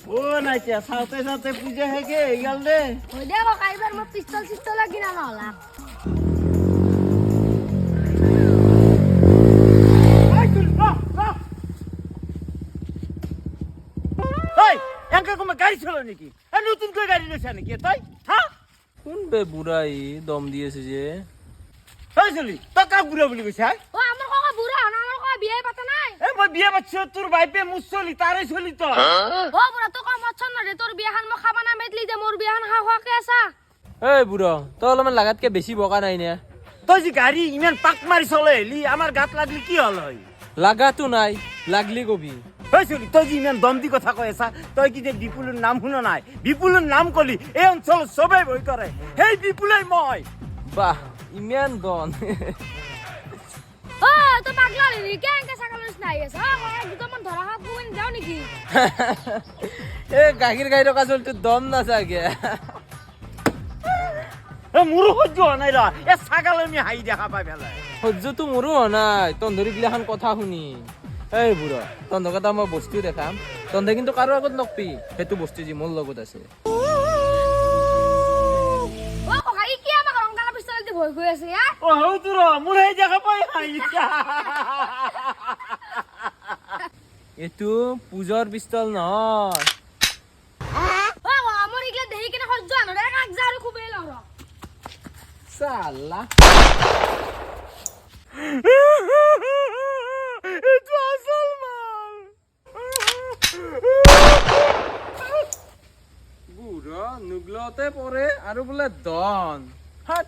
ও নাইছে সাথে সাথে পূজা হেগে গেল রে ওই দেখো কাইবার মো পিস্তল সিস্তল কিনা নলা গাড়ি ছিল নাকি নতুন করে গাড়ি নিয়েছে নাকি তাই হ্যাঁ কোন বে বুড়াই দম দিয়েছে যে চলি তো কা বুড়া বলি কইছে ও আমার কাকা বুড়া না আমার কাকা বিয়ে পাতা নাই এ মই বিয়ে বাচ্চ তোর বাইপে মুসলি তারে চলি তো ও বুড়া তো কম অছন না রে তোর বিয়াহান মো খাবা না মেদলি যে মোর বিয়াহান খাওয়াকে আসা এই বুড়ো তো অলপমান লাগাতকে বেশি বকা নাই না তুই যে গাড়ি ইমান পাক মারি চলে এলি আমার গাত লাগলি কি হল হয় লাগাতো নাই লাগলি কবি চলি তুই যে ইমান দম দি কথা কয় আসা তুই কি যে বিপুলের নাম শুনো নাই বিপুলের নাম কলি এই অঞ্চল সবাই বই করে হেই বিপুলের মই বাহ ইমান দন ও তো পাগলা রে কেনকে সাকালস নাই আসা আমার দুটো মন ধরা হাত গুন যাও নাকি এ গাগির গাইর কাজল তো দম না থাকে এ মুরু হজ্জ নাই রা এ ছাগল আমি হাই দেখা পাই ফেলা সহ্য তো মোৰো হোৱা নাই তন্ধৰি গিলাখান কথা শুনি এই বুঢ়া তন্ধৰ কথা মই বস্তু দেখাম তন্ধে কিন্তু কাৰো আগত নকবি সেইটো বস্তু যি মোৰ লগত আছে ও কাকা ই কি আমাক রংগালা পিস্তল দি ভয় কই আছে ইয়ার ও হউ তোর মুর এই জায়গা পাই হাই এইটো পূজাৰ পিস্তল নহয় ও আমাৰ ইগলা দেহি কিনা সহ্য আনো ৰে কাক যা আৰু খুবে লৰ চালা এটা আসল মাল বুঢ়া নুগলতে পৰে আৰু বোলে দন হাত